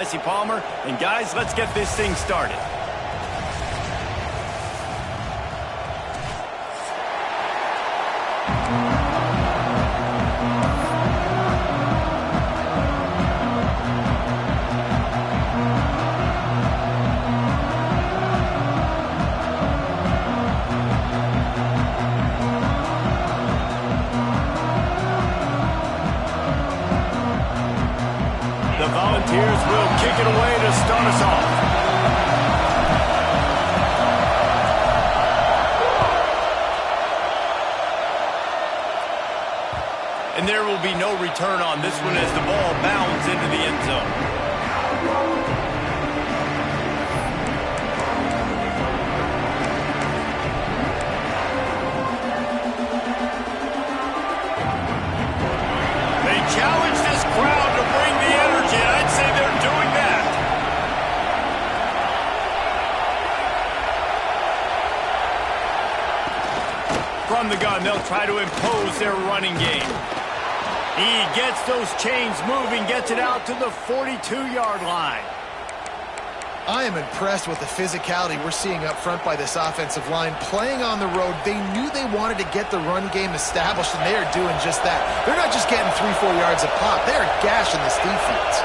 Jesse Palmer, and guys, let's get this thing started. The Volunteers will kick it away to start us off. And there will be no return on this one as the ball bounds into the end zone. Challenge this crowd to bring the energy, and I'd say they're doing that. From the gun, they'll try to impose their running game. He gets those chains moving, gets it out to the 42-yard line. I am impressed with the physicality we're seeing up front by this offensive line. Playing on the road, they knew they wanted to get the run game established, and they are doing just that. They're not just getting 3-4 yards a pop. They are gashing this defense.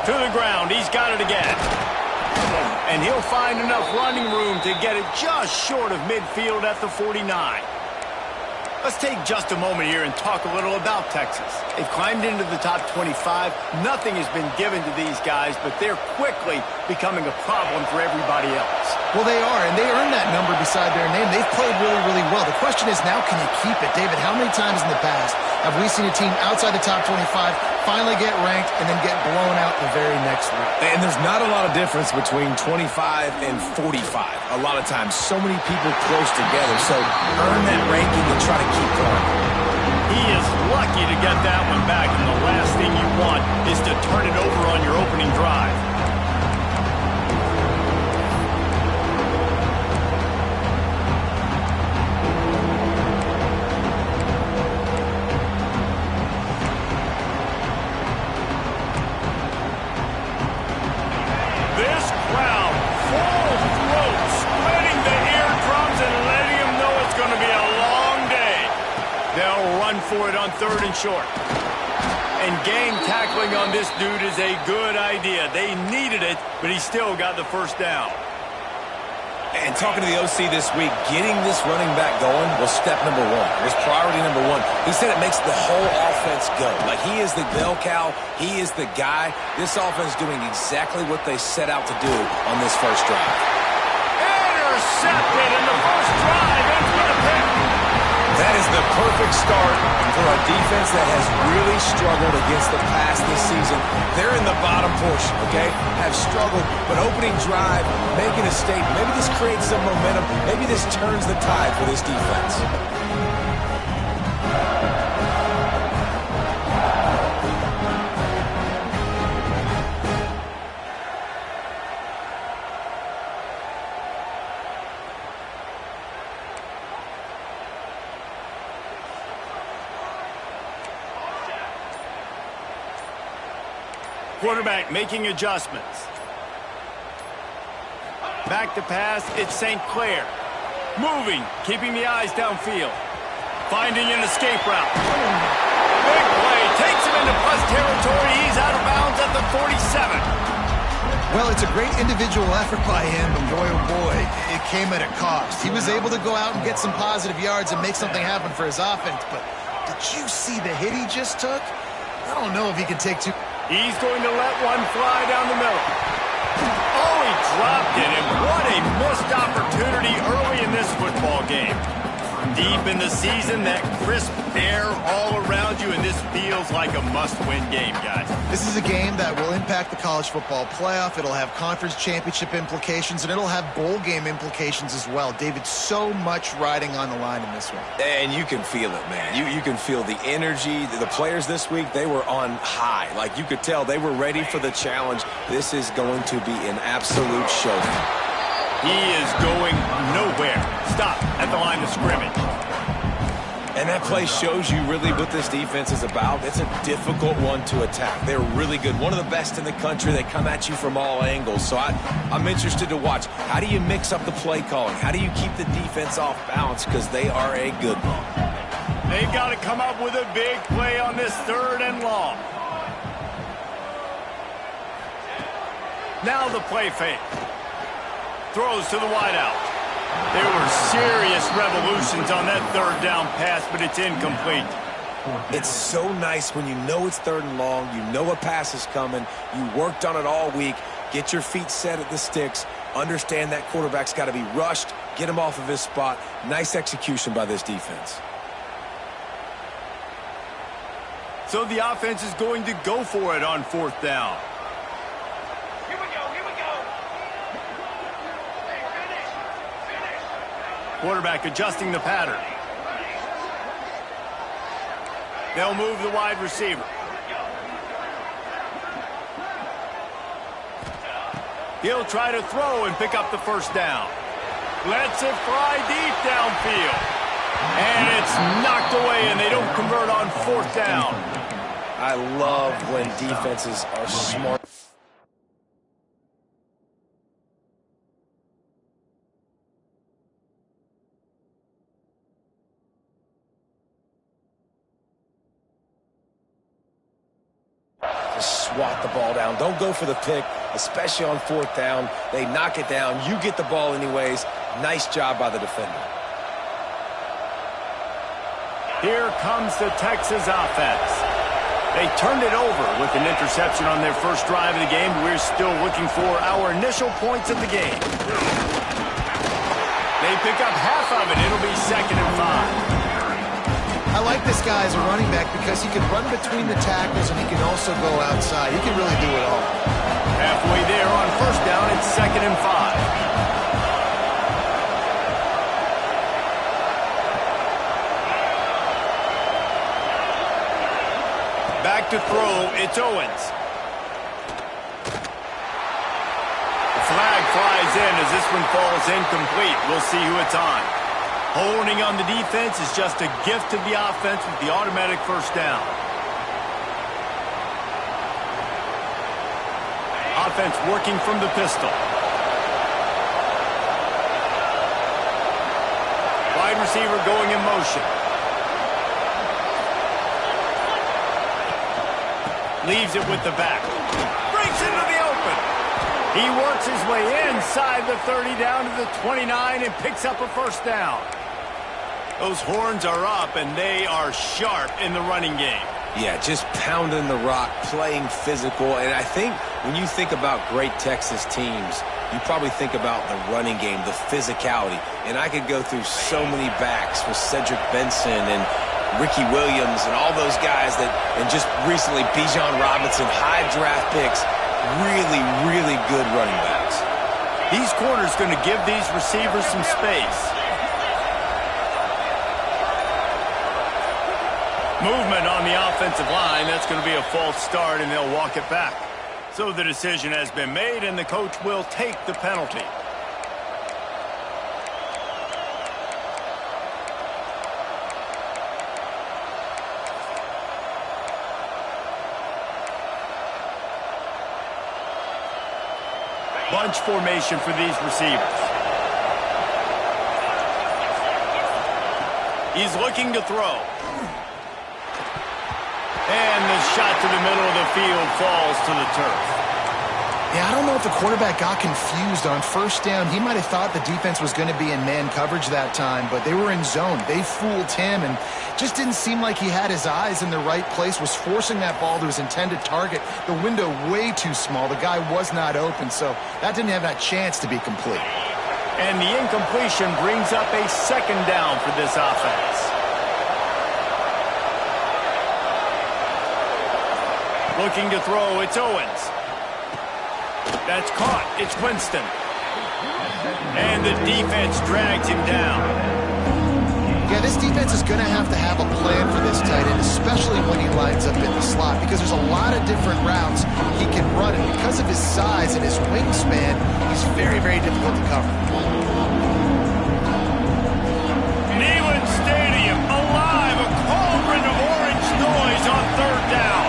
To the ground. He's got it again. And he'll find enough running room to get it just short of midfield at the 49. Let's take just a moment here and talk a little about Texas. They've climbed into the top 25. Nothing has been given to these guys, but they're quickly becoming a problem for everybody else. Well, they are, and they earned that number beside their name. They've played really, really well. The question is now, can you keep it? David, how many times in the past have we seen a team outside the top 25 finally get ranked and then get blown out the very next week? And there's not a lot of difference between 25 and 45. A lot of times, so many people close together. So earn that ranking and try to keep going. He is lucky to get that one back, and the last thing you want is to turn it over on your opening drive. For it on 3rd and short. And gang tackling on this dude is a good idea. They needed it, but he still got the first down. And talking to the OC this week, getting this running back going was step number one. It was priority number one. He said it makes the whole offense go. Like, he is the bell cow. He is the guy. This offense doing exactly what they set out to do on this first drive. Intercepted in the first drive. Ends with a pick. That is the perfect start for a defense that has really struggled against the pass this season. They're in the bottom portion, okay? Have struggled, but opening drive, making a statement. Maybe this creates some momentum. Maybe this turns the tide for this defense. Quarterback making adjustments. Back to pass, it's St. Clair. Moving, keeping the eyes downfield. Finding an escape route. Big play, takes him into plus territory. He's out of bounds at the 47. Well, it's a great individual effort by him, but boy, oh boy, it came at a cost. He was able to go out and get some positive yards and make something happen for his offense, but did you see the hit he just took? I don't know if he can take two. He's going to let one fly down the middle. Oh, he dropped it, and what a missed opportunity early in this football game. Deep in the season, that crisp air all around you, and this feels like a must-win game, guys. This is a game that will impact the college football playoff. It'll have conference championship implications, and it'll have bowl game implications as well. David, so much riding on the line in this one. And you can feel it, man. You can feel the energy. The players this week, they were on high. Like, you could tell they were ready for the challenge. This is going to be an absolute showdown. He is going nowhere. Stop at the line of scrimmage. And that play shows you really what this defense is about. It's a difficult one to attack. They're really good. One of the best in the country. They come at you from all angles. So I'm interested to watch. How do you mix up the play calling? How do you keep the defense off balance? Because they are a good one. They've got to come up with a big play on this 3rd and long. Now the play fake. Throws to the wideout. There were serious revolutions on that 3rd down pass, but it's incomplete. It's so nice when you know it's 3rd and long, you know a pass is coming, you worked on it all week, get your feet set at the sticks, understand that quarterback's got to be rushed, get him off of his spot. Nice execution by this defense. So the offense is going to go for it on 4th down. Quarterback adjusting the pattern. They'll move the wide receiver. He'll try to throw and pick up the 1st down. Lets it fly deep downfield. And it's knocked away, and they don't convert on 4th down. I love when defenses are smart. Just swat the ball down. Don't go for the pick, especially on 4th down. They knock it down. You get the ball anyways. Nice job by the defender. Here comes the Texas offense. They turned it over with an interception on their first drive of the game. We're still looking for our initial points of the game. They pick up half of it. It'll be 2nd and 5. I like this guy as a running back because he can run between the tackles and he can also go outside. He can really do it all. Halfway there on 1st down, it's 2nd and 5. Back to throw, it's Owens. The flag flies in as this one falls incomplete. We'll see who it's on. Holding on the defense is just a gift to the offense with the automatic 1st down. Offense working from the pistol. Wide receiver going in motion. Leaves it with the back. Breaks into the open. He works his way inside the 30 down to the 29 and picks up a 1st down. Those horns are up, and they are sharp in the running game. Yeah, just pounding the rock, playing physical. And I think when you think about great Texas teams, you probably think about the running game, the physicality. And I could go through so many backs with Cedric Benson and Ricky Williams and all those guys that, and just recently Bijan Robinson, high draft picks, really, really good running backs. These corners going to give these receivers some space. Movement on the offensive line. That's going to be a false start, and they'll walk it back. So the decision has been made, and the coach will take the penalty. Bunch formation for these receivers. He's looking to throw. And the shot to the middle of the field falls to the turf. Yeah, I don't know if the quarterback got confused on 1st down. He might have thought the defense was going to be in man coverage that time, but they were in zone. They fooled him and just didn't seem like he had his eyes in the right place, was forcing that ball to his intended target. The window way too small. The guy was not open, so that didn't have that chance to be complete. And the incompletion brings up a 2nd down for this offense. Looking to throw, it's Owens. That's caught, it's Winston. And the defense drags him down. Yeah, this defense is going to have a plan for this tight end, especially when he lines up in the slot, because there's a lot of different routes he can run, and because of his size and his wingspan, he's very, very difficult to cover. Neyland Stadium alive third down.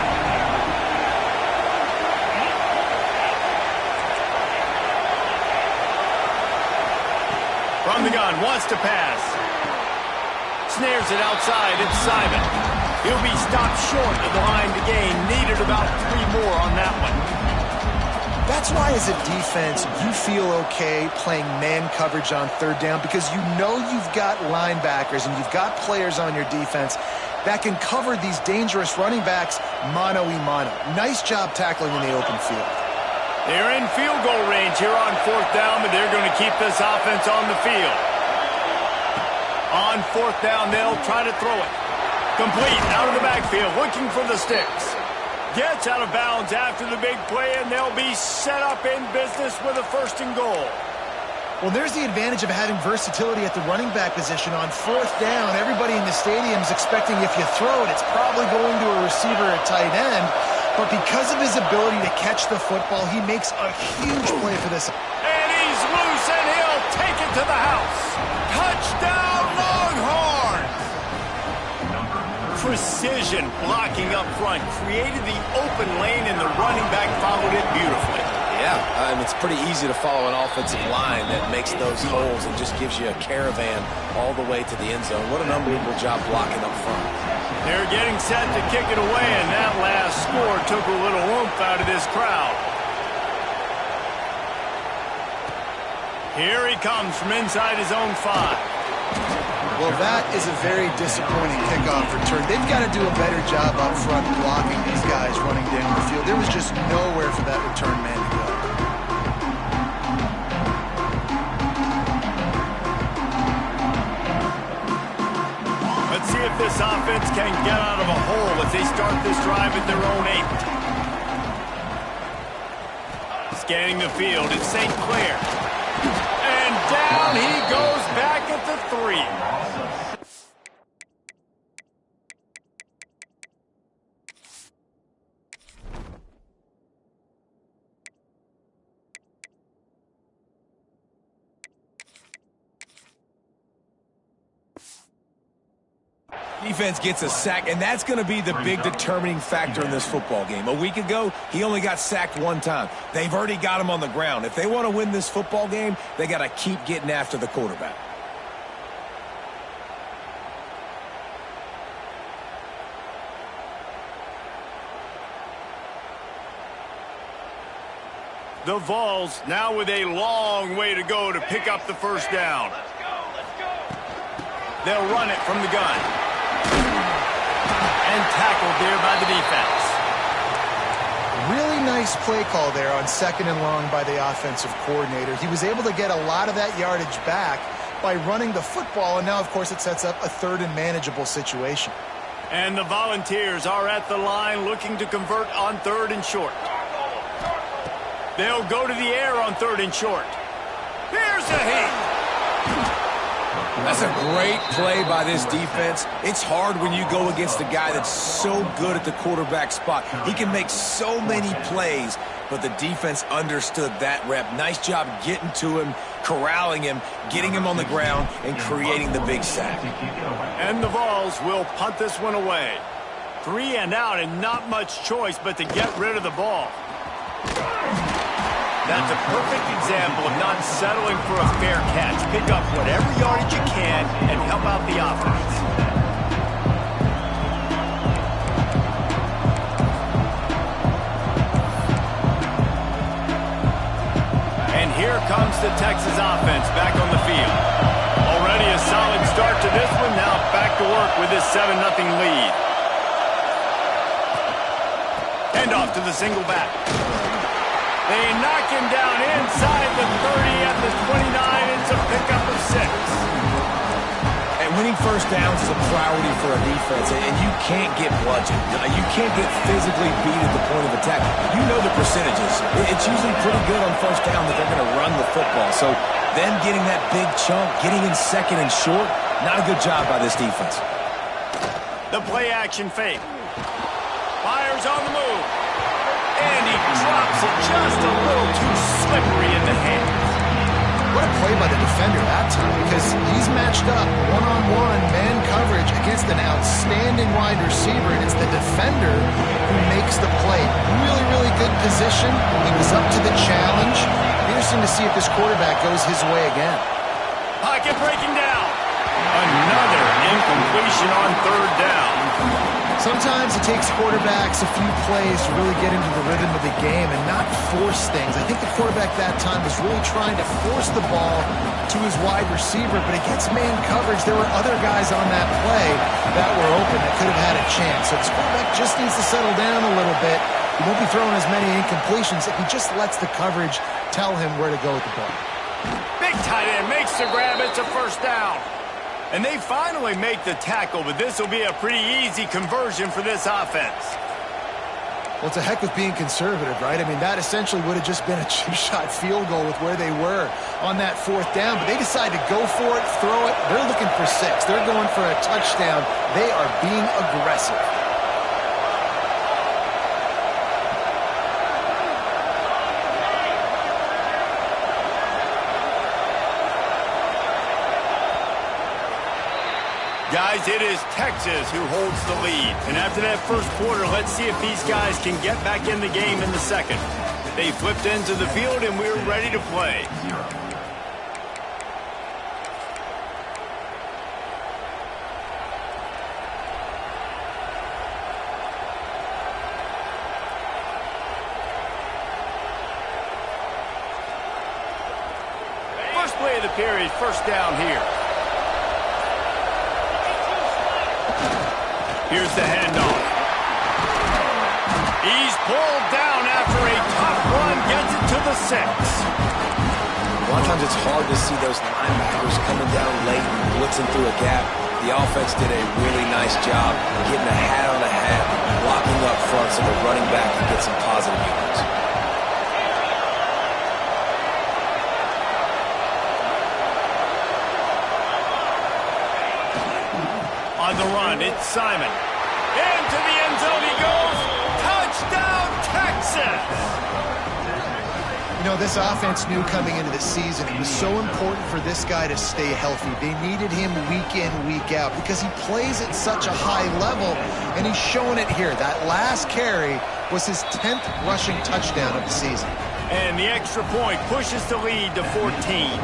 From the gun, wants to pass. Snares it outside. It's Simon. He'll be stopped short of the line to gain. Needed about 3 more on that one. That's why as a defense, you feel okay playing man coverage on third down because you know you've got linebackers and you've got players on your defense that can cover these dangerous running backs mano-a-mano. Nice job tackling in the open field. They're in field goal range here on fourth down, but they're going to keep this offense on the field. On fourth down, they'll try to throw it. Complete out of the backfield, looking for the sticks. Gets out of bounds after the big play, and they'll be set up in business with a 1st and goal. Well, there's the advantage of having versatility at the running back position. On fourth down, everybody in the stadium is expecting if you throw it, it's probably going to a receiver at tight end. But because of his ability to catch the football, he makes a huge play for this. And he's loose, and he'll take it to the house. Touchdown, Longhorns! Precision blocking up front created the open lane, and the running back followed it beautifully. Yeah, it's pretty easy to follow an offensive line that makes those holes and just gives you a caravan all the way to the end zone. What an unbelievable job blocking up front. They're getting set to kick it away, and that last score took a little oomph out of this crowd. Here he comes from inside his own 5. Well, that is a very disappointing kickoff return. They've got to do a better job up front blocking these guys running down the field. There was just nowhere for that return man to go. Let's see if this offense can get out of a hole as they start this drive at their own 8. Scanning the field, it's St. Clair. And down he goes back at the 3. Defense gets a sack, and that's going to be the big determining factor in this football game. A week ago, he only got sacked 1 time. They've already got him on the ground. If they want to win this football game, they got to keep getting after the quarterback. The Vols now with a long way to go to pick up the 1st down. They'll run it from the gun. And tackled there by the defense. Really nice play call there on 2nd and long by the offensive coordinator. He was able to get a lot of that yardage back by running the football, and now, of course, it sets up a 3rd and manageable situation. And the Volunteers are at the line looking to convert on 3rd and short. They'll go to the air on 3rd and short. Here's a hit. That's a great play by this defense. It's hard when you go against a guy that's so good at the quarterback spot. He can make so many plays, but the defense understood that rep. Nice job getting to him, corralling him, getting him on the ground, and creating the big sack. And the Vols will punt this one away. 3 and out, and not much choice but to get rid of the ball. That's a perfect example of not settling for a fair catch. Pick up whatever yardage you can and help out the offense. And here comes the Texas offense back on the field. Already a solid start to this one. Now back to work with this 7-0 lead. Hand off to the single back. They knock him down inside the 30 at the 29. It's a pickup of 6. And winning 1st downs is a priority for a defense, and you can't get bludgeoned. You can't get physically beat at the point of attack. You know the percentages. It's usually pretty good on 1st down that they're going to run the football. So them getting that big chunk, getting in 2nd and short, not a good job by this defense. The play action fake. Fires on the move. And he drops it just a little too slippery in the hands. What a play by the defender that time, because he's matched up one-on-one man coverage against an outstanding wide receiver, and it's the defender who makes the play. Really, really good position. He was up to the challenge. Interesting to see if this quarterback goes his way again. Pocket breaking down. Another incompletion on third down. Sometimes it takes quarterbacks a few plays to really get into the rhythm of the game and not force things. I think the quarterback that time was really trying to force the ball to his wide receiver, but against man coverage, there were other guys on that play that were open that could have had a chance. So this quarterback just needs to settle down a little bit. He won't be throwing as many incompletions if he just lets the coverage tell him where to go with the ball. Big tight end makes the grab. It's a first down. And they finally make the tackle, but this will be a pretty easy conversion for this offense. Well, it's a heck of being conservative, right? I mean, that essentially would have just been a two-shot field goal with where they were on that fourth down, but they decided to go for it, throw it. They're looking for 6. They're going for a touchdown. They are being aggressive. Guys, it is Texas who holds the lead. And after that first quarter, let's see if these guys can get back in the game in the second. They flipped into the field, and we're ready to play. First play of the period, first down here. Here's the handoff. He's pulled down after a tough run, gets it to the 6. A lot of times it's hard to see those linebackers coming down late and blitzing through a gap. The offense did a really nice job getting a hat on a hat, blocking up front so the running back can get some positive yards. On the run, it's Simon. Into the end zone he goes. Touchdown, Texas! You know, this offense knew coming into the season it was so important for this guy to stay healthy. They needed him week in, week out because he plays at such a high level, and he's showing it here. That last carry was his 10th rushing touchdown of the season. And the extra point pushes the lead to 14.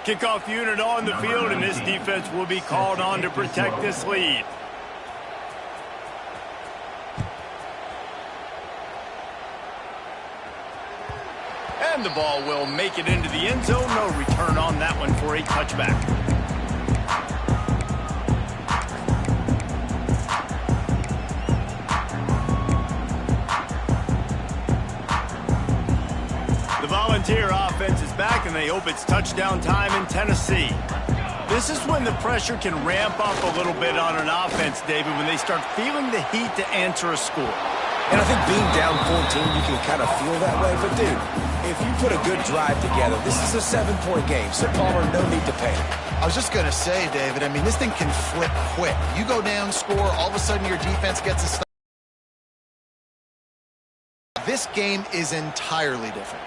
Kickoff unit on the field, and this defense will be called on to protect this lead. And the ball will make it into the end zone. No return on that one for a touchback. Volunteer offense is back, and they hope it's touchdown time in Tennessee. This is when the pressure can ramp up a little bit on an offense, David, when they start feeling the heat to answer a score. And I think being down 14, you can kind of feel that way. But, dude, if you put a good drive together, this is a 7-point game, so Palmer, no need to panic. I was just going to say, David, I mean, this thing can flip quick. You go down, score, all of a sudden your defense gets a stop. This game is entirely different.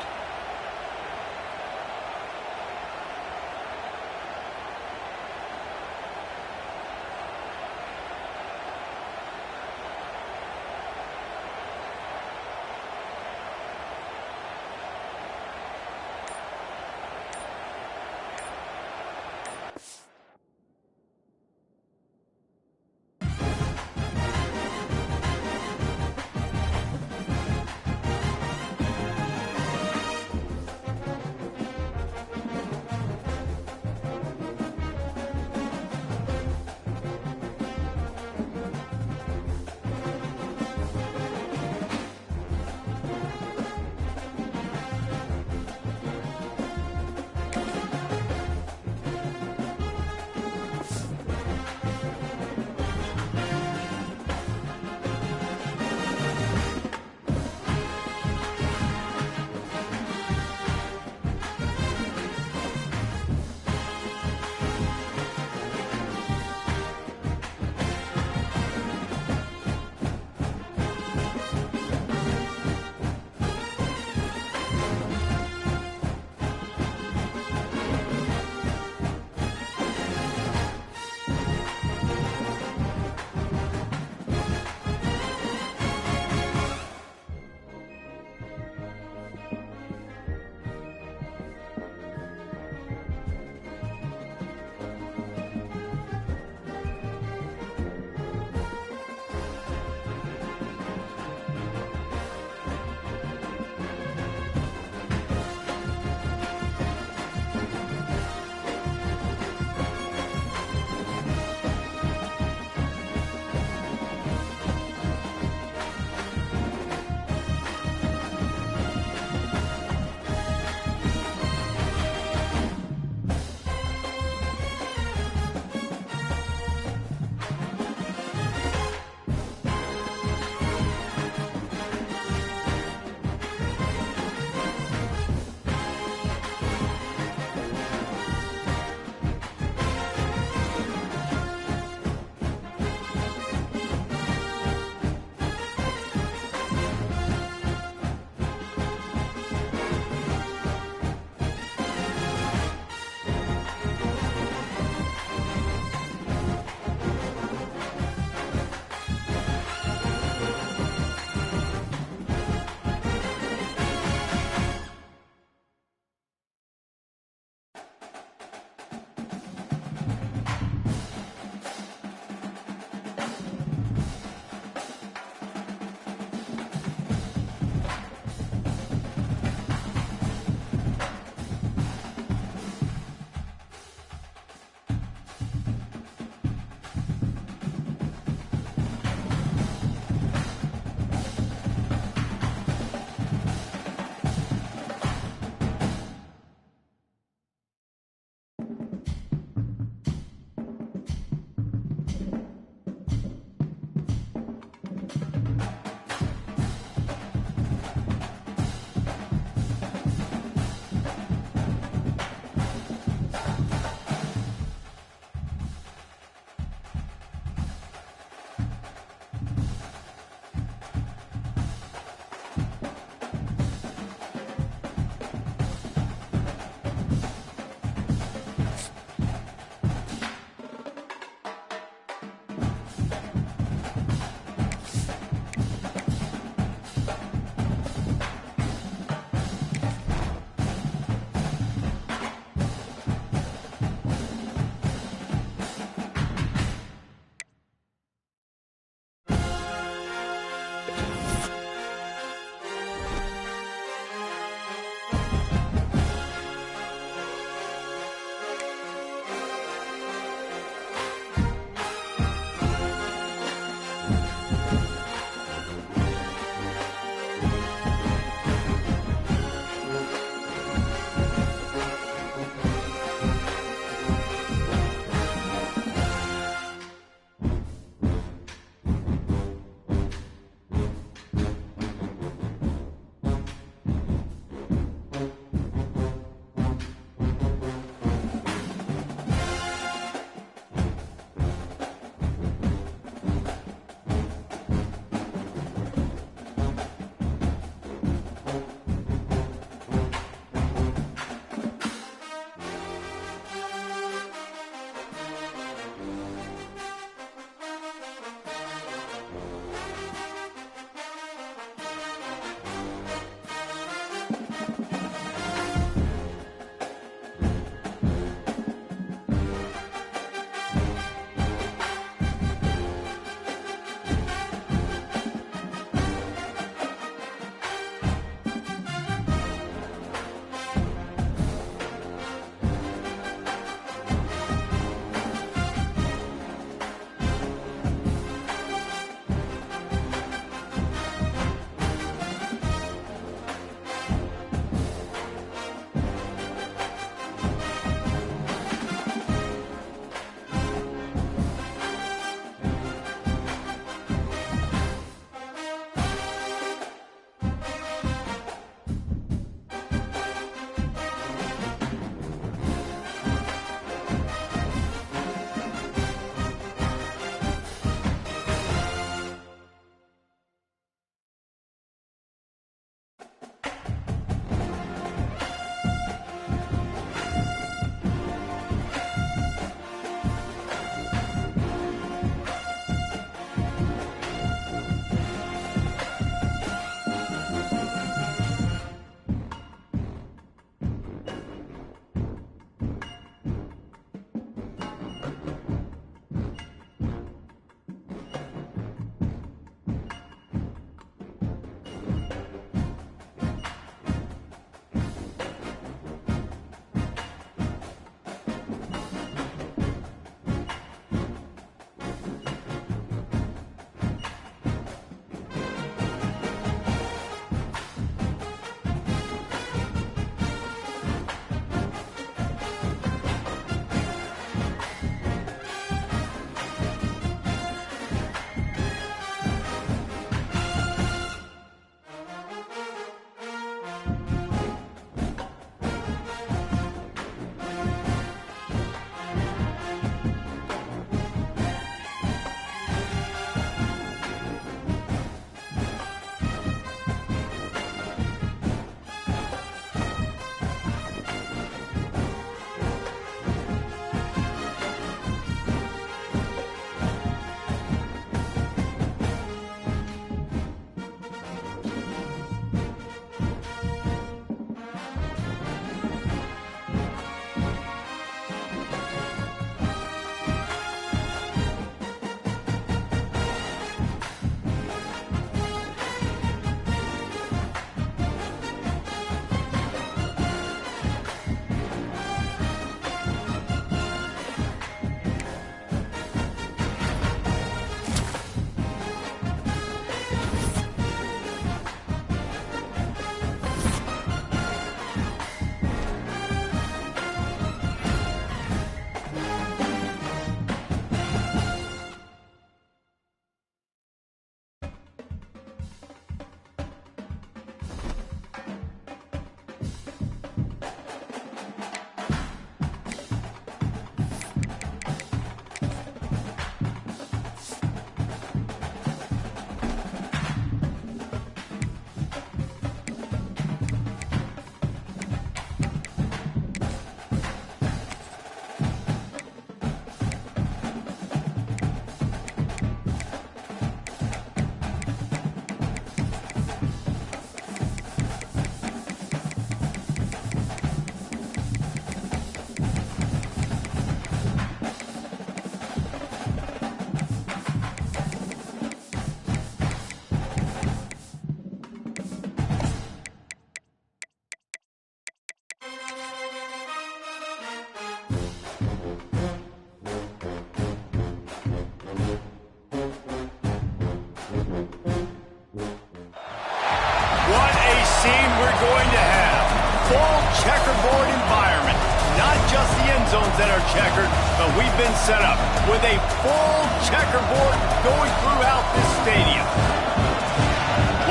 zones that are checkered, but we've been set up with a full checkerboard going throughout this stadium.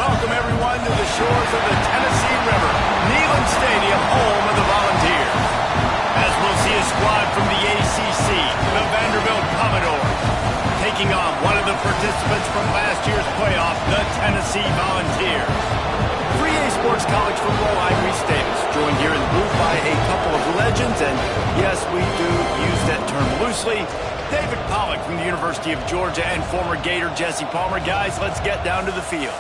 Welcome, everyone, to the shores of the Tennessee River, Neyland Stadium, home of the Volunteers. As we'll see a squad from the ACC, the Vanderbilt Commodores, taking on one of the participants from last year's playoff, the Tennessee Volunteers. 3A Sports College football, I'm Reese Davis, joined here in the booth by a couple of legends, and yes, we do use that term loosely. David Pollack from the University of Georgia and former Gator Jesse Palmer. Guys, let's get down to the field.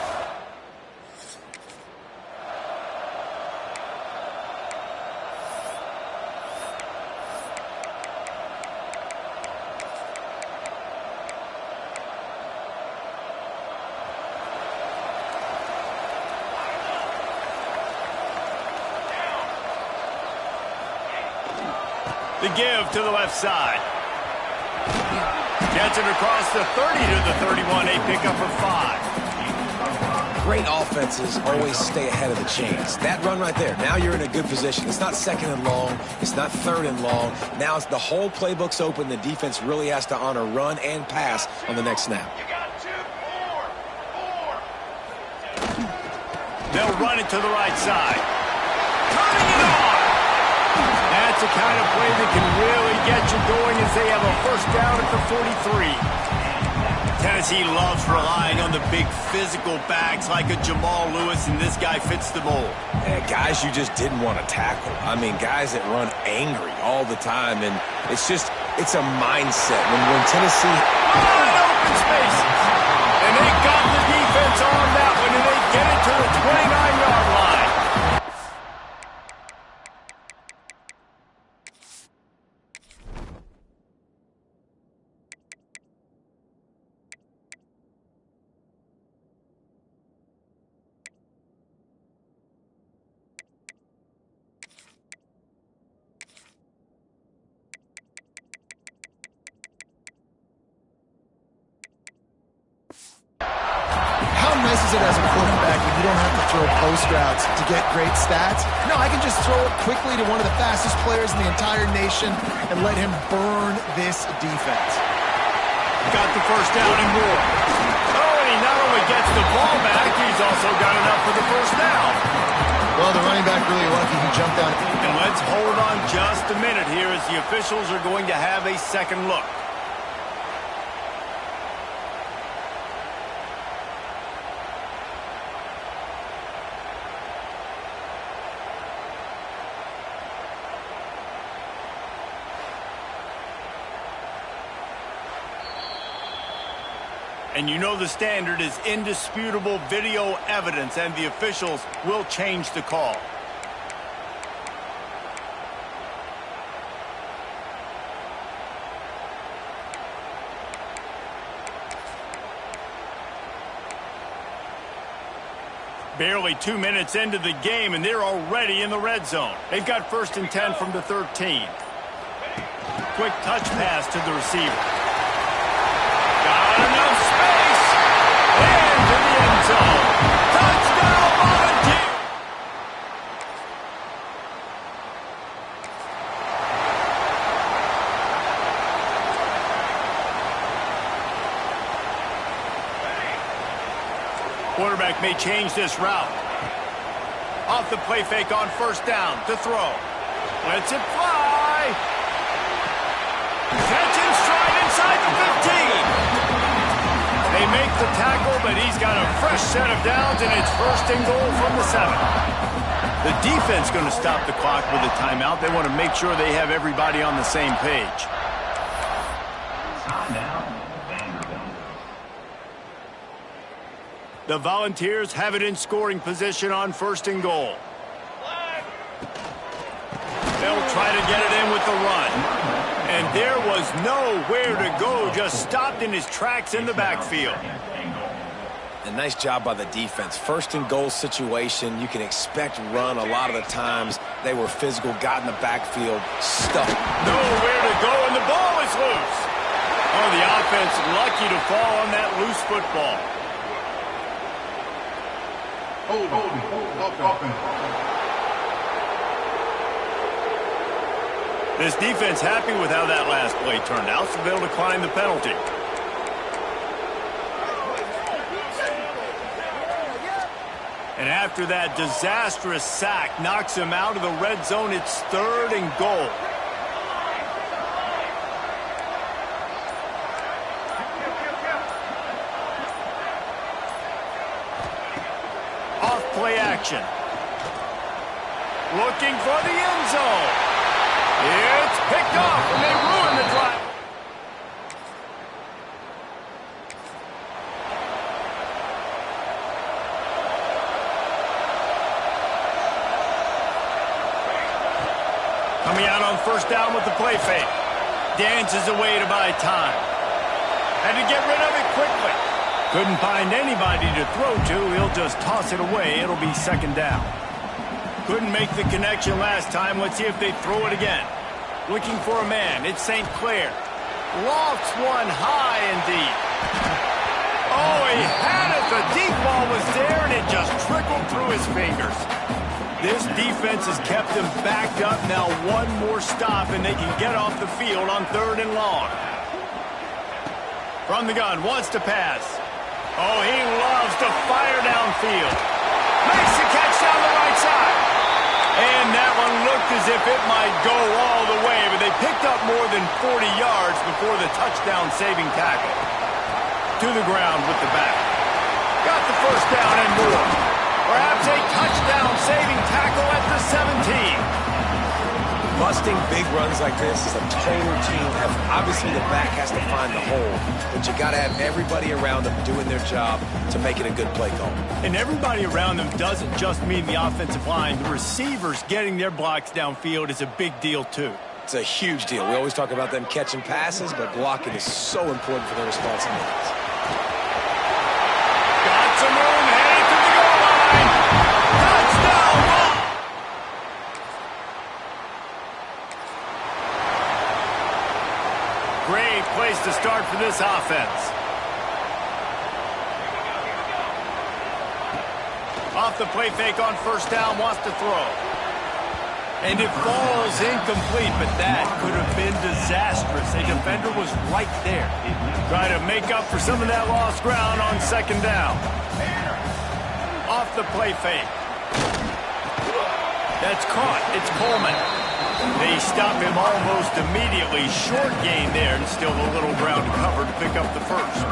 The give to the left side. Gets it across the 30 to the 31. A pickup for 5. Great offenses always stay ahead of the chains. That run right there, now you're in a good position. It's not second and long. It's not third and long. Now it's the whole playbook's open. The defense really has to honor run and pass on the next snap. They'll run it to the right side. Turning it on. That's the kind of play that can really get you going as they have a first down at the 43. Tennessee loves relying on the big physical backs like a Jamal Lewis, and this guy fits the mold. Yeah, guys you just didn't want to tackle. I mean, guys that run angry all the time, and it's a mindset. When Tennessee... Wide open spaces. And they got the defense on that one, and they get it to the 29-yard line. Is it as a quarterback when you don't have to throw post routes to get great stats? No, I can just throw it quickly to one of the fastest players in the entire nation and let him burn this defense. Got the first down and more. Oh, and he not only gets the ball back, he's also got enough for the first down. Well, the running back really lucky he jumped out. And let's hold on just a minute here as the officials are going to have a second look. And you know the standard is indisputable video evidence, and the officials will change the call. Barely 2 minutes into the game, and they're already in the red zone. They've got 1st and 10 from the 13. Quick touch pass to the receiver. Got enough space. Into the end zone. Touchdown, Volunteers! Quarterback may change this route. Off the play fake on 1st down to throw. Lets it fly. Catch and stride inside the 15. They make the tackle, but he's got a fresh set of downs, and it's 1st and goal from the 7. The defense going to stop the clock with a timeout. They want to make sure they have everybody on the same page. The Volunteers have it in scoring position on 1st and goal. They'll try to get it in with the run. And there was nowhere to go, just stopped in his tracks in the backfield. A nice job by the defense. 1st and goal situation, you can expect run a lot of the times. They were physical, got in the backfield, stuck. Nowhere to go, and the ball is loose. Oh, the offense lucky to fall on that loose football. This defense happy with how that last play turned out, so they'll decline the penalty. And after that disastrous sack knocks him out of the red zone, it's 3rd and goal. Off play action. Looking for the end zone. It's picked off, and they ruin the drive. Coming out on 1st down with the play fake. Dances away to buy time. Had to get rid of it quickly. Couldn't find anybody to throw to. He'll just toss it away. It'll be 2nd down. Couldn't make the connection last time. Let's see if they throw it again. Looking for a man. It's St. Clair. Lofts one high and deep. Oh, he had it. The deep ball was there, and it just trickled through his fingers. This defense has kept them backed up. Now one more stop, and they can get off the field on 3rd and long. From the gun, wants to pass. Oh, he loves to fire downfield. Makes the catch down the right side. And that one looked as if it might go all the way, but they picked up more than 40 yards before the touchdown-saving tackle. To the ground with the back. Got the 1st down and more. Perhaps a touchdown-saving tackle at the 17. Busting big runs like this is a total team effort. Obviously, the back has to find the hole, but you got to have everybody around them doing their job to make it a good play call. And everybody around them doesn't just mean the offensive line. The receivers getting their blocks downfield is a big deal, too. It's a huge deal. We always talk about them catching passes, but blocking is so important for their responsibilities. Got some room, headed to the goal line. Touchdown ball. Great place to start for this offense. Off the play fake on 1st down, wants to throw. And it falls incomplete, but that could have been disastrous. A defender was right there. Try to make up for some of that lost ground on 2nd down. Off the play fake. That's caught. It's Coleman. They stop him almost immediately. Short gain there, and still a little ground to cover to pick up the 1st.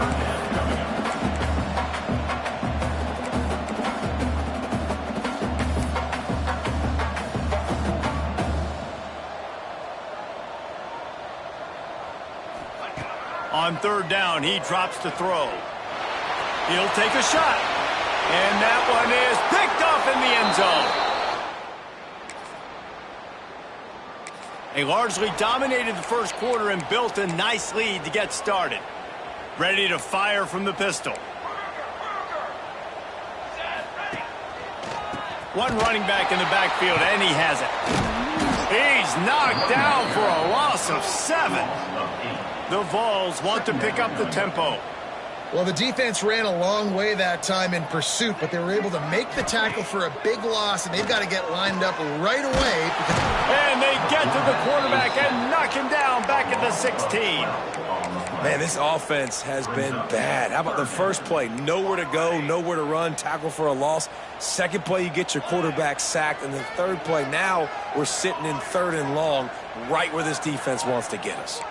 On 3rd down, he drops to throw. He'll take a shot. And that one is picked off in the end zone. They largely dominated the 1st quarter and built a nice lead to get started. Ready to fire from the pistol. One running back in the backfield, and he has it. He's knocked down for a loss of 7. The Vols want to pick up the tempo. Well, the defense ran a long way that time in pursuit, but they were able to make the tackle for a big loss, and they've got to get lined up right away. And they get to the quarterback and knock him down back at the 16. Man, this offense has been bad. How about the first play? Nowhere to go, nowhere to run, tackle for a loss. 2nd play, you get your quarterback sacked. And the 3rd play, now we're sitting in 3rd and long, right where this defense wants to get us.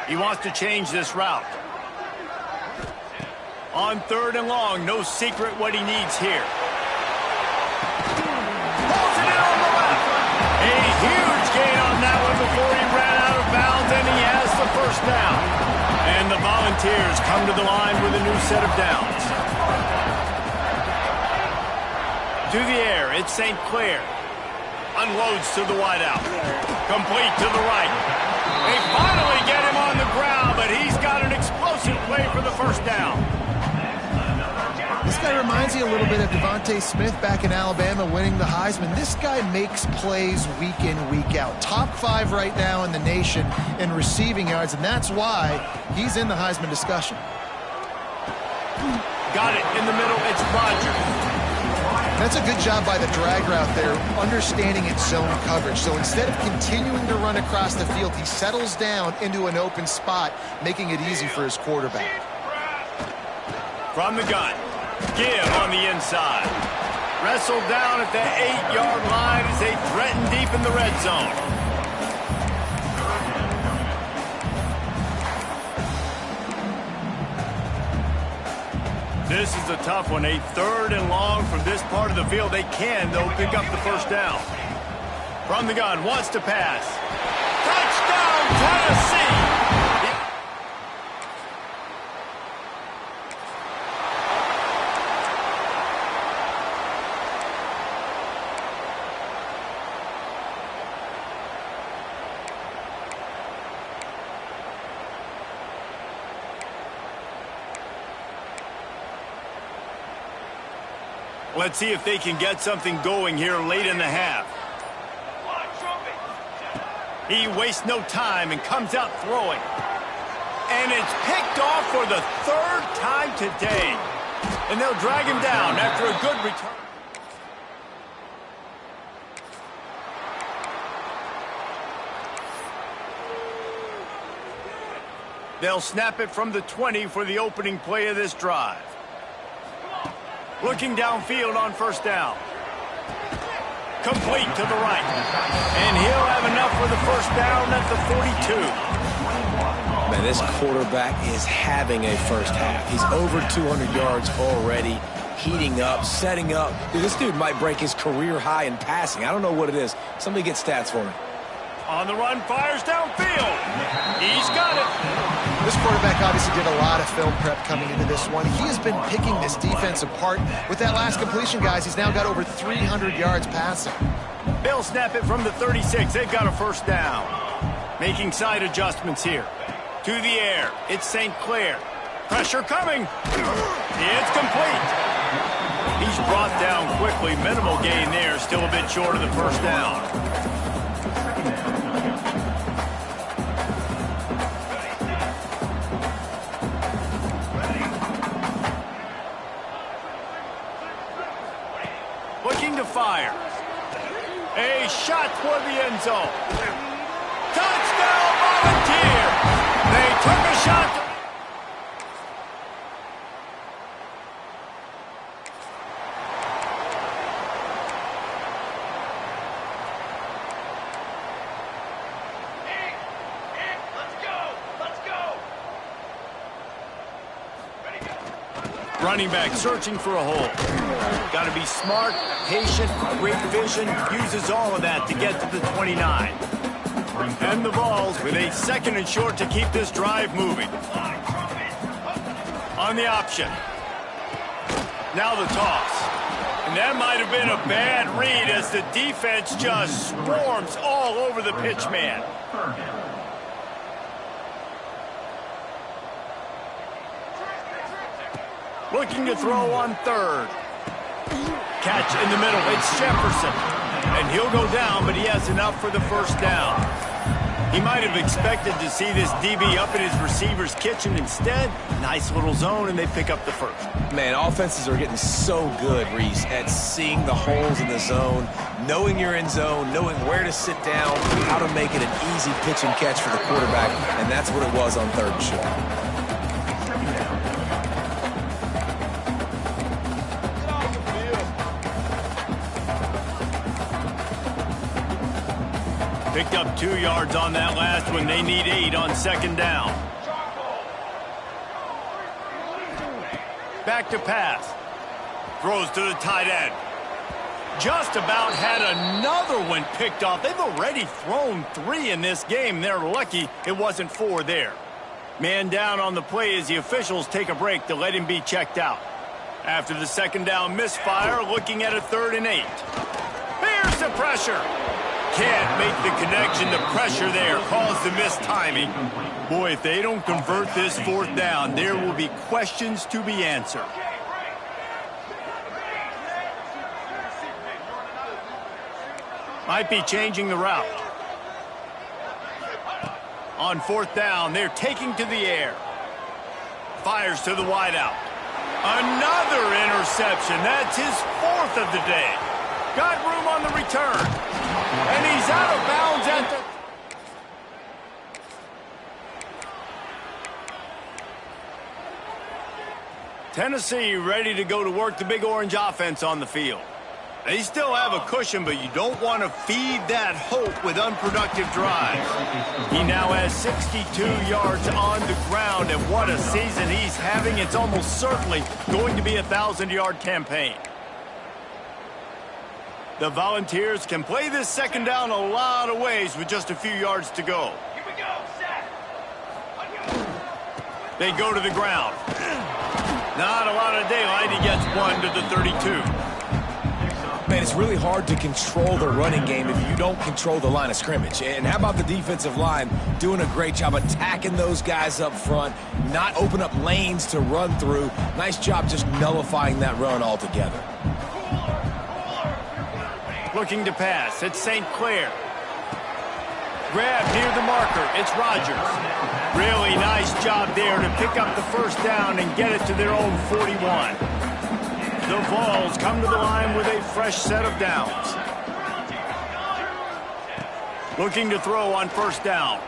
He wants to change this route. On 3rd and long, no secret what he needs here. Pulls it in on the left. A huge gain on that one before he ran out of bounds, and he has the 1st down. And the Volunteers come to the line with a new set of downs. To the air, it's St. Clair. Unloads to the wideout. Complete to the right. They finally get him on the ground, but he's got an explosive play for the 1st down. This guy reminds you a little bit of Devontae Smith back in Alabama winning the Heisman. This guy makes plays week in, week out. Top 5 right now in the nation in receiving yards, and that's why he's in the Heisman discussion. Got it in the middle. It's Rodgers. That's a good job by the drag route there, understanding its zone coverage. So instead of continuing to run across the field, he settles down into an open spot, making it easy for his quarterback. From the gun, give on the inside. Wrestled down at the 8-yard line as they threaten deep in the red zone. This is a tough one. A 3rd and long from this part of the field. They can, though, pick up the first down. From the gun, wants to pass. Touchdown, Tennessee! Let's see if they can get something going here late in the half. He wastes no time and comes out throwing. And it's picked off for the 3rd time today. And they'll drag him down after a good return. They'll snap it from the 20 for the opening play of this drive. Looking downfield on first down. Complete to the right. And he'll have enough for the first down at the 42. Man, this quarterback is having a first half. He's over 200 yards already, heating up, setting up. Dude, this dude might break his career high in passing. I don't know what it is. Somebody get stats for me. On the run, fires downfield. He's got it. This quarterback obviously did a lot of film prep coming into this one. He has been picking this defense apart. With that last completion, guys, he's now got over 300 yards passing. They'll snap it from the 36. They've got a first down. Making side adjustments here. To the air. It's St. Clair. Pressure coming. It's complete. He's brought down quickly. Minimal gain there. Still a bit short of the first down. Looking to fire. A shot toward the end zone. Touchdown, Volunteer! They took a shot. Running back searching for a hole. Got to be smart, patient, great vision, uses all of that to get to the 29. And the balls with a 2nd and short to keep this drive moving. On the option. Now the toss. And that might have been a bad read as the defense just swarms all over the pitch man. Looking to throw on 3rd. Catch in the middle. It's Jefferson. And he'll go down, but he has enough for the first down. He might have expected to see this DB up in his receiver's kitchen. Instead, nice little zone, and they pick up the first. Man, offenses are getting so good, Reese, at seeing the holes in the zone, knowing you're in zone, knowing where to sit down, how to make it an easy pitch and catch for the quarterback, and that's what it was on 3rd and short. Picked up 2 yards on that last one. They need 8 on 2nd down. Back to pass. Throws to the tight end. Just about had another one picked off. They've already thrown 3 in this game. They're lucky it wasn't 4 there. Man down on the play as the officials take a break to let him be checked out. After the 2nd down misfire, looking at a 3rd and 8. Here's the pressure. Can't make the connection. The pressure there caused the missed timing. Boy, if they don't convert this 4th down, there will be questions to be answered. Might be changing the route. On 4th down, they're taking to the air. Fires to the wideout. Another interception. That's his 4th of the day. Got room on the return. And he's out of bounds at the... Tennessee ready to go to work the Big Orange offense on the field. They still have a cushion, but you don't want to feed that hope with unproductive drives. He now has 62 yards on the ground, and what a season he's having. It's almost certainly going to be a 1,000-yard campaign. The Volunteers can play this second down a lot of ways with just a few yards to go. Here we go, set. They go to the ground. Not a lot of daylight. He gets 1 to the 32. Man, it's really hard to control the running game if you don't control the line of scrimmage. And how about the defensive line doing a great job attacking those guys up front, not open up lanes to run through. Nice job just nullifying that run altogether. Looking to pass. It's St. Clair. Grab near the marker. It's Rodgers. Really nice job there to pick up the first down and get it to their own 41. The Vols come to the line with a fresh set of downs. Looking to throw on first down.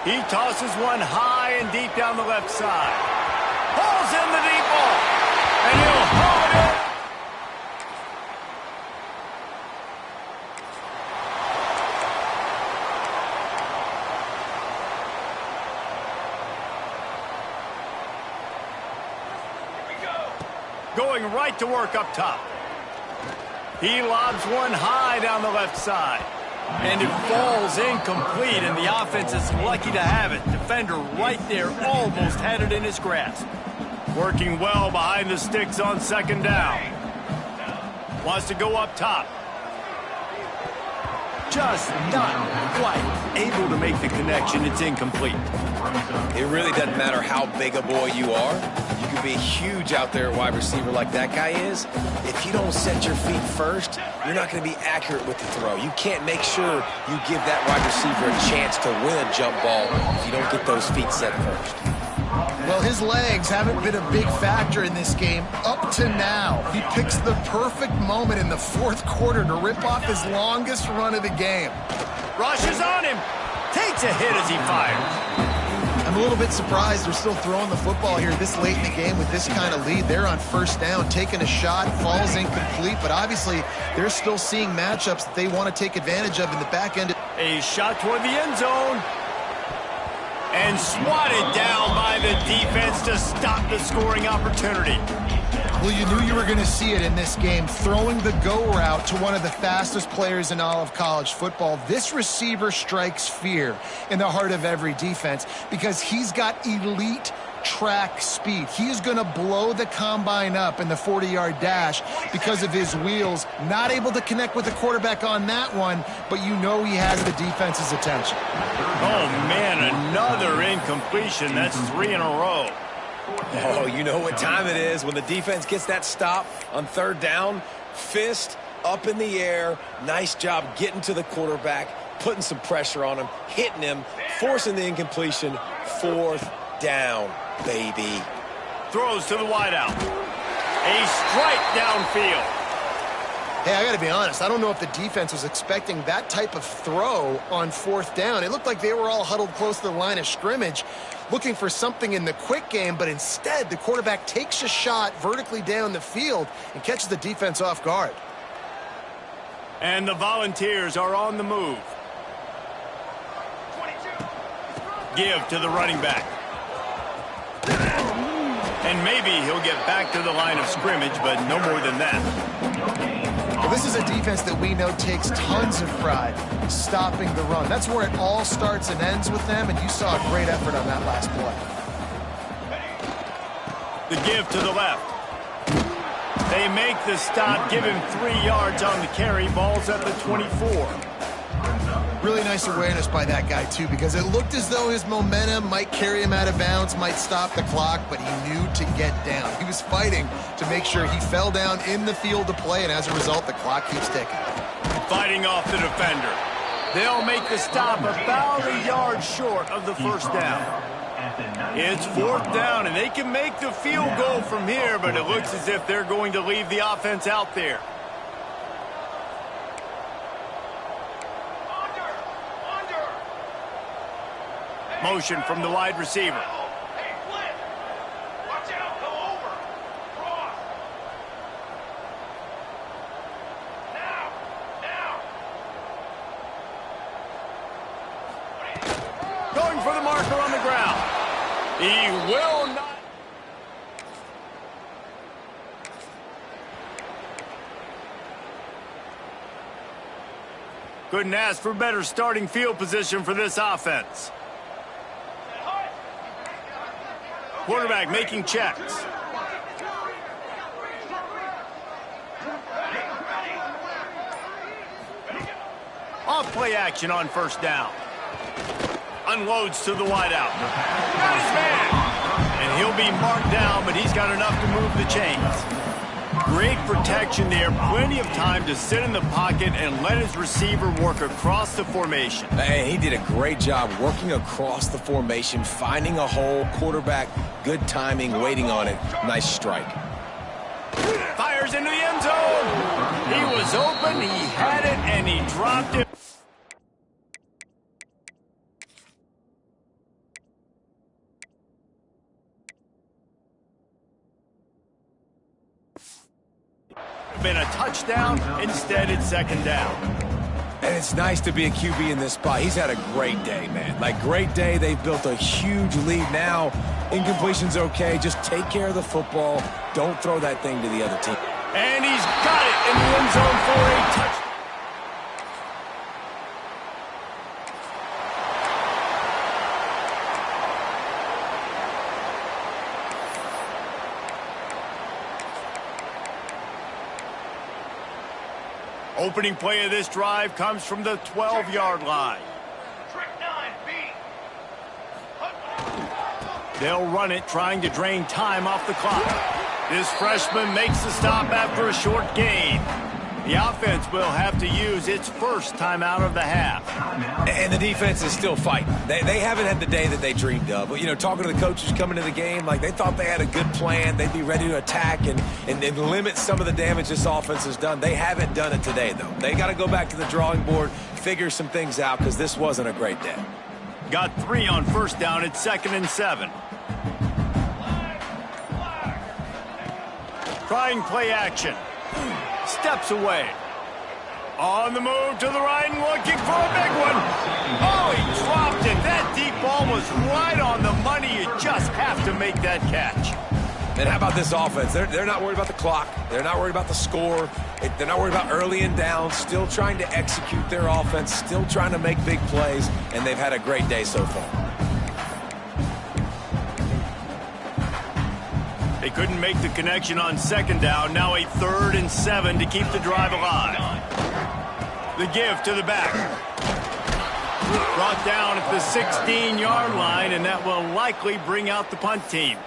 He tosses one high and deep down the left side. Pulls in the deep ball. And he'll haul it in. Going right to work up top. He lobs one high down the left side. And it falls incomplete, and the offense is lucky to have it. Defender right there almost had it in his grasp. Working well behind the sticks on second down. Wants to go up top. Just not quite able to make the connection. It's incomplete. It really doesn't matter how big a boy you are. You can be huge out there at wide receiver like that guy is. If you don't set your feet first, you're not going to be accurate with the throw. You can't make sure you give that wide receiver a chance to win a jump ball if you don't get those feet set first. Well, his legs haven't been a big factor in this game up to now. He picks the perfect moment in the fourth quarter to rip off his longest run of the game. Rushes on him. Takes a hit as he fires. I'm a little bit surprised they're still throwing the football here this late in the game with this kind of lead. They're on first down, taking a shot, falls incomplete, but obviously they're still seeing matchups that they want to take advantage of in the back end. A shot toward the end zone. And swatted down by the defense to stop the scoring opportunity. Well, you knew you were going to see it in this game, throwing the go route to one of the fastest players in all of college football. This receiver strikes fear in the heart of every defense because he's got elite track speed. He's going to blow the combine up in the 40-yard dash because of his wheels. Not able to connect with the quarterback on that one, but you know he has the defense's attention. Oh, man, another incompletion. That's 3 in a row. Oh, you know what time it is when the defense gets that stop on third down. Fist up in the air. Nice job getting to the quarterback, putting some pressure on him, hitting him, forcing the incompletion. Fourth down, baby. Throws to the wideout. A strike downfield. Hey, I got to be honest. I don't know if the defense was expecting that type of throw on fourth down. It looked like they were all huddled close to the line of scrimmage, looking for something in the quick game, but instead the quarterback takes a shot vertically down the field and catches the defense off guard. And the Volunteers are on the move. 22. Give to the running back. And maybe he'll get back to the line of scrimmage, but no more than that. Well, this is a defense that we know takes tons of pride stopping the run. That's where it all starts and ends with them, and you saw a great effort on that last play. The give to the left. They make the stop, give him 3 yards on the carry. Ball's at the 24. Really nice awareness by that guy, too, because it looked as though his momentum might carry him out of bounds, might stop the clock, but he knew to get down. He was fighting to make sure he fell down in the field to play, and as a result, the clock keeps ticking. Fighting off the defender. They'll make the stop about a yard short of the first down. It's 4th down, and they can make the field goal from here, but it looks as if they're going to leave the offense out there. Motion from the wide receiver. Going for the marker on the ground. He will not. Couldn't ask for better starting field position for this offense. Quarterback making checks. Off play action on 1st down. Unloads to the wideout. Got his man. And he'll be marked down, but he's got enough to move the chains. Great protection there. Plenty of time to sit in the pocket and let his receiver work across the formation. Hey, he did a great job working across the formation, finding a hole. Quarterback, good timing, waiting on it. Nice strike. Fires into the end zone. He was open, he had it, and he dropped it. Been a touchdown. Instead, it's 2nd down. And it's nice to be a QB in this spot. He's had a great day, man. Like, great day. They've built a huge lead now. Incompletion's okay. Just take care of the football. Don't throw that thing to the other team. And he's got it in the end zone for a touchdown. Opening play of this drive comes from the 12-yard line. They'll run it, trying to drain time off the clock. This freshman makes the stop after a short gain. The offense will have to use its first timeout of the half. And the defense is still fighting. They haven't had the day that they dreamed of. But, you know, talking to the coaches coming into the game, like, they thought they had a good plan. They'd be ready to attack and limit some of the damage this offense has done. They haven't done it today, though. They got to go back to the drawing board, figure some things out, because this wasn't a great day. Got 3 on 1st down at 2nd and 7. Trying play action. Steps away. On the move to the right and looking for a big one. Oh, he dropped it. That deep ball was right on the money. You just have to make that catch. And how about this offense? They're not worried about the clock. They're not worried about the score. They're not worried about early and down. Still trying to execute their offense. Still trying to make big plays. And they've had a great day so far. They couldn't make the connection on 2nd down. Now a 3rd and 7 to keep the drive alive. The give to the back. Brought down at the 16-yard line, and that will likely bring out the punt team.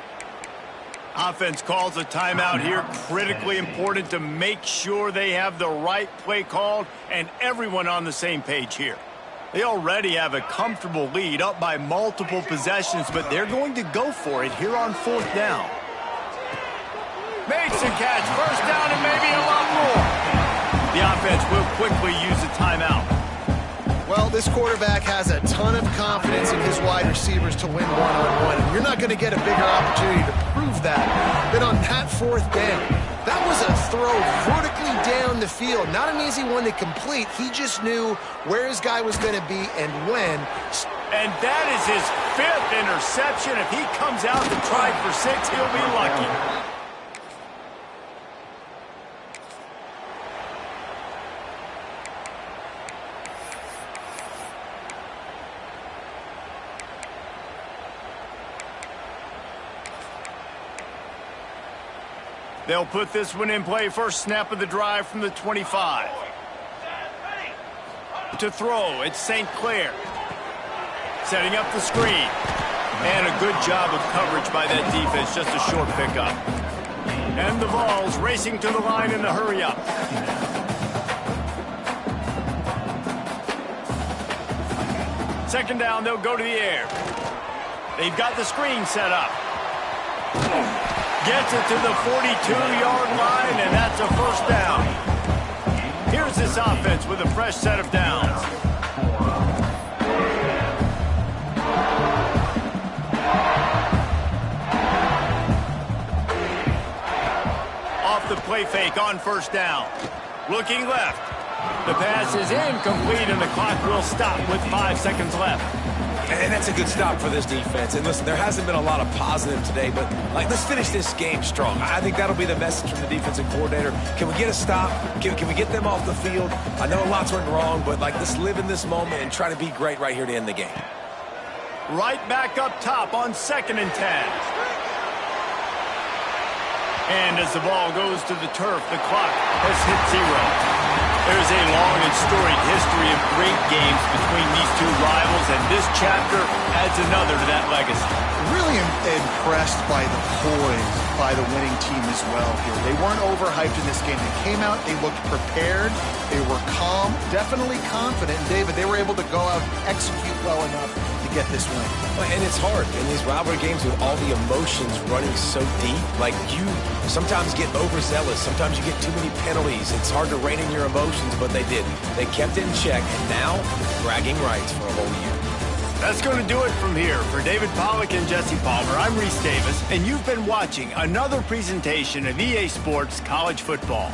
Offense calls a timeout here. Critically important to make sure they have the right play called and everyone on the same page here. They already have a comfortable lead, up by multiple possessions, but they're going to go for it here on 4th down. Makes a catch, 1st down, and maybe a lot more. The offense will quickly use a timeout. Well, this quarterback has a ton of confidence in his wide receivers to win one-on-one, and you're not going to get a bigger opportunity to prove that than on that 4th down. That was a throw vertically down the field. Not an easy one to complete. He just knew where his guy was going to be and when. And that is his 5th interception. If he comes out to try for 6, he'll be lucky. They'll put this one in play. First snap of the drive from the 25. To throw, it's St. Clair. Setting up the screen. And a good job of coverage by that defense. Just a short pickup. And the Vols racing to the line in the hurry up. Second down, they'll go to the air. They've got the screen set up. Gets it to the 42-yard line, and that's a first down. Here's this offense with a fresh set of downs. Off the play fake on first down. Looking left. The pass is incomplete, and the clock will stop with 5 seconds left. And that's a good stop for this defense. And listen, there hasn't been a lot of positive today, but let's finish this game strong. I think that'll be the message from the defensive coordinator. Can we get a stop? Can we get them off the field? I know lots went wrong, but let's live in this moment and try to be great right here to end the game. Right back up top on 2nd and 10. And as the ball goes to the turf, the clock has hit 0. There's a long and storied history of great games between these two rivals, and this chapter adds another to that legacy. Really impressed by the poise by the winning team as well here. They weren't overhyped in this game. They came out, they looked prepared, they were calm, definitely confident. And David, they were able to go out and execute well enough to get this win. And it's hard in these rivalry games with all the emotions running so deep. You sometimes get overzealous. Sometimes you get too many penalties. It's hard to rein in your emotions, but they did. They kept it in check, and now bragging rights for a whole year. That's going to do it from here. For David Pollack and Jesse Palmer, I'm Reese Davis, and you've been watching another presentation of EA Sports College Football.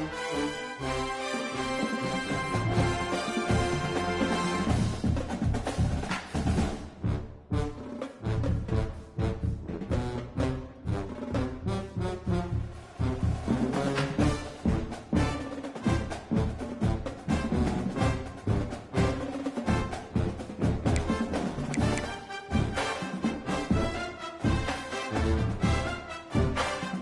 it.